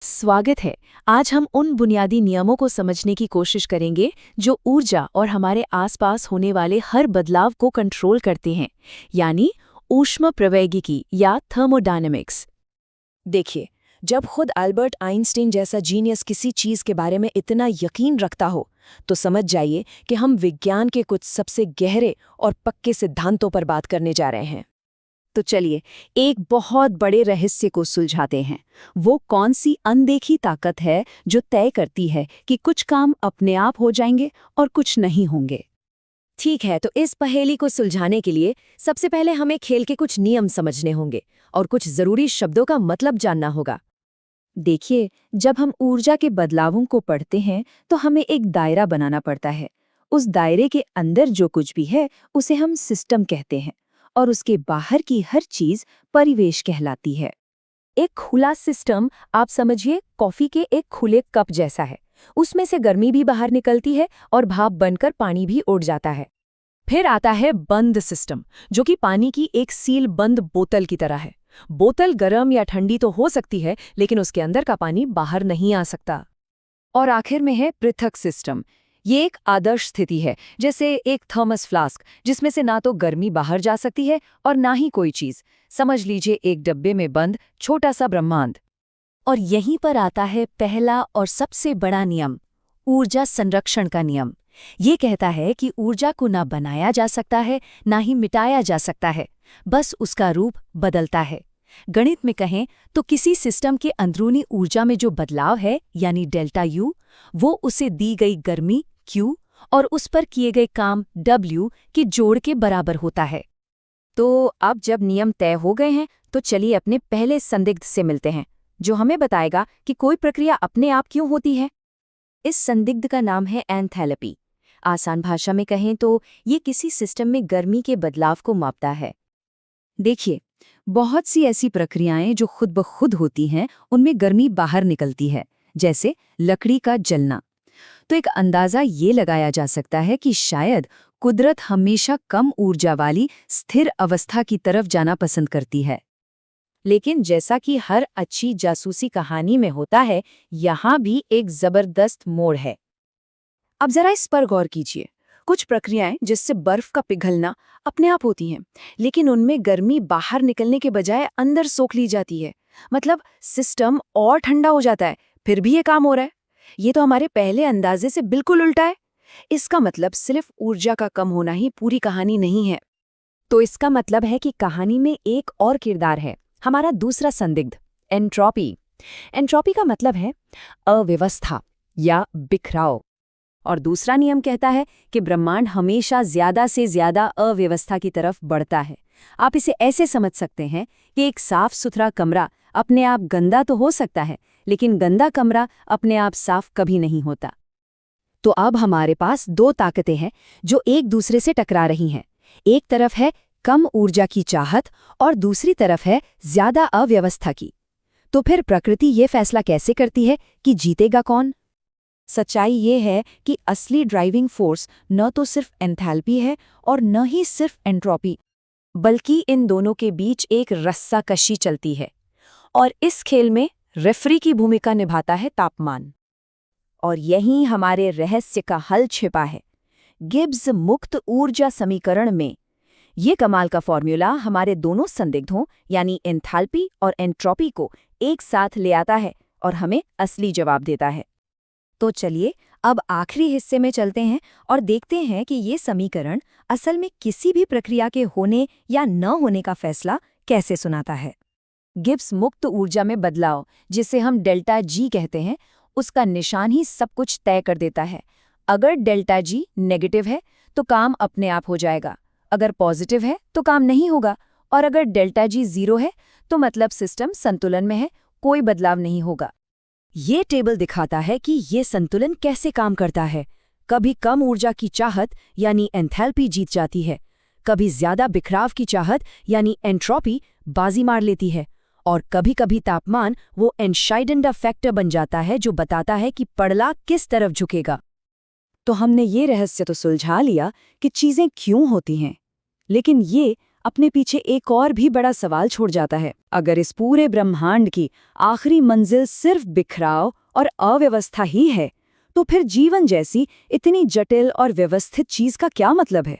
स्वागत है। आज हम उन बुनियादी नियमों को समझने की कोशिश करेंगे जो ऊर्जा और हमारे आसपास होने वाले हर बदलाव को कंट्रोल करते हैं, यानी ऊष्मप्रवैगिकी या थर्मोडायनेमिक्स। देखिए, जब खुद अल्बर्ट आइंस्टीन जैसा जीनियस किसी चीज के बारे में इतना यकीन रखता हो, तो समझ जाइए कि हम विज्ञान के कुछ सबसे गहरे और पक्के सिद्धांतों पर बात करने जा रहे हैं। तो चलिए एक बहुत बड़े रहस्य को सुलझाते हैं। वो कौन सी अनदेखी ताकत है जो तय करती है कि कुछ काम अपने आप हो जाएंगे और कुछ नहीं होंगे? ठीक है, तो इस पहेली को सुलझाने के लिए सबसे पहले हमें खेल के कुछ नियम समझने होंगे और कुछ जरूरी शब्दों का मतलब जानना होगा। देखिए, जब हम ऊर्जा के बदलावों को पढ़ते हैं तो हमें एक दायरा बनाना पड़ता है। उस दायरे के अंदर जो कुछ भी है उसे हम सिस्टम कहते हैं और उसके बाहर की हर चीज परिवेश कहलाती है। एक खुला सिस्टम, आप समझिए कॉफी के एक खुले कप जैसा है। उसमें से गर्मी भी बाहर निकलती है और भाप बनकर पानी भी उड़ जाता है। फिर आता है बंद सिस्टम, जो कि पानी की एक सील बंद बोतल की तरह है। बोतल गर्म या ठंडी तो हो सकती है, लेकिन उसके अंदर का पानी बाहर नहीं आ सकता। और आखिर में है पृथक सिस्टम। ये एक आदर्श स्थिति है, जैसे एक थर्मस फ्लास्क, जिसमें से ना तो गर्मी बाहर जा सकती है और ना ही कोई चीज। समझ लीजिए एक डब्बे में बंद छोटा सा ब्रह्मांड। और यहीं पर आता है पहला और सबसे बड़ा नियम, ऊर्जा संरक्षण का नियम। ये कहता है कि ऊर्जा को ना बनाया जा सकता है, ना ही मिटाया जा सकता है, बस उसका रूप बदलता है। गणित में कहें तो किसी सिस्टम के अंदरूनी ऊर्जा में जो बदलाव है, यानी डेल्टा यू, वो उसे दी गई गर्मी क्यू और उस पर किए गए काम डब्ल्यू के जोड़ के बराबर होता है। तो अब जब नियम तय हो गए हैं, तो चलिए अपने पहले संदिग्ध से मिलते हैं, जो हमें बताएगा कि कोई प्रक्रिया अपने आप क्यों होती है। इस संदिग्ध का नाम है एंथैल्पी। आसान भाषा में कहें तो ये किसी सिस्टम में गर्मी के बदलाव को मापता है। देखिए, बहुत सी ऐसी प्रक्रियाएं जो खुद ब खुद होती हैं, उनमें गर्मी बाहर निकलती है, जैसे लकड़ी का जलना। तो एक अंदाजा ये लगाया जा सकता है कि शायद कुदरत हमेशा कम ऊर्जा वाली स्थिर अवस्था की तरफ जाना पसंद करती है। लेकिन जैसा कि हर अच्छी जासूसी कहानी में होता है, यहाँ भी एक जबरदस्त मोड़ है। अब जरा इस पर गौर कीजिए। कुछ प्रक्रियाएं जिससे बर्फ का पिघलना अपने आप होती हैं, लेकिन उनमें गर्मी बाहर निकलने के बजाय अंदर सोख ली जाती है। मतलब सिस्टम और ठंडा हो जाता है, फिर भी ये काम हो रहा है। ये तो हमारे पहले अंदाजे से बिल्कुल उल्टा है। इसका मतलब सिर्फ ऊर्जा का कम होना ही पूरी कहानी नहीं है। तो इसका मतलब है कि कहानी में एक और किरदार है, हमारा दूसरा संदिग्ध, एंट्रोपी। एंट्रोपी का मतलब है अव्यवस्था या बिखराव। और दूसरा नियम कहता है कि ब्रह्मांड हमेशा ज्यादा से ज्यादा अव्यवस्था की तरफ बढ़ता है। आप इसे ऐसे समझ सकते हैं कि एक साफ सुथरा कमरा अपने आप गंदा तो हो सकता है, लेकिन गंदा कमरा अपने आप साफ कभी नहीं होता। तो अब हमारे पास दो ताकतें हैं जो एक दूसरे से टकरा रही हैं। एक तरफ है कम ऊर्जा की चाहत और दूसरी तरफ है ज्यादा अव्यवस्था की। तो फिर प्रकृति ये फैसला कैसे करती है कि जीतेगा कौन? सच्चाई ये है कि असली ड्राइविंग फोर्स न तो सिर्फ एंथैल्पी है और न ही सिर्फ एंट्रोपी, बल्कि इन दोनों के बीच एक रस्साकशी चलती है। और इस खेल में रेफरी की भूमिका निभाता है तापमान। और यहीं हमारे रहस्य का हल छिपा है, गिब्स मुक्त ऊर्जा समीकरण में। ये कमाल का फॉर्मूला हमारे दोनों संदिग्धों यानी एंथैल्पी और एंट्रोपी को एक साथ ले आता है और हमें असली जवाब देता है। तो चलिए अब आखिरी हिस्से में चलते हैं और देखते हैं कि ये समीकरण असल में किसी भी प्रक्रिया के होने या न होने का फैसला कैसे सुनाता है। गिब्स मुक्त ऊर्जा में बदलाव, जिसे हम डेल्टा जी कहते हैं, उसका निशान ही सब कुछ तय कर देता है। अगर डेल्टा जी नेगेटिव है तो काम अपने आप हो जाएगा, अगर पॉजिटिव है तो काम नहीं होगा, और अगर डेल्टा जी 0 है तो मतलब सिस्टम संतुलन में है, कोई बदलाव नहीं होगा। ये टेबल दिखाता है कि ये संतुलन कैसे काम करता है। कभी कम ऊर्जा की चाहत यानी एंथैल्पी जीत जाती है, कभी ज्यादा बिखराव की चाहत यानी एंट्रोपी बाजी मार लेती है, और कभी कभी तापमान वो एनशाइडेंडा फैक्टर बन जाता है जो बताता है कि पड़ला किस तरफ झुकेगा। तो हमने ये रहस्य तो सुलझा लिया कि चीजें क्यों होती हैं, लेकिन ये अपने पीछे एक और भी बड़ा सवाल छोड़ जाता है। अगर इस पूरे ब्रह्मांड की आखिरी मंजिल सिर्फ बिखराव और अव्यवस्था ही है, तो फिर जीवन जैसी इतनी जटिल और व्यवस्थित चीज का क्या मतलब है?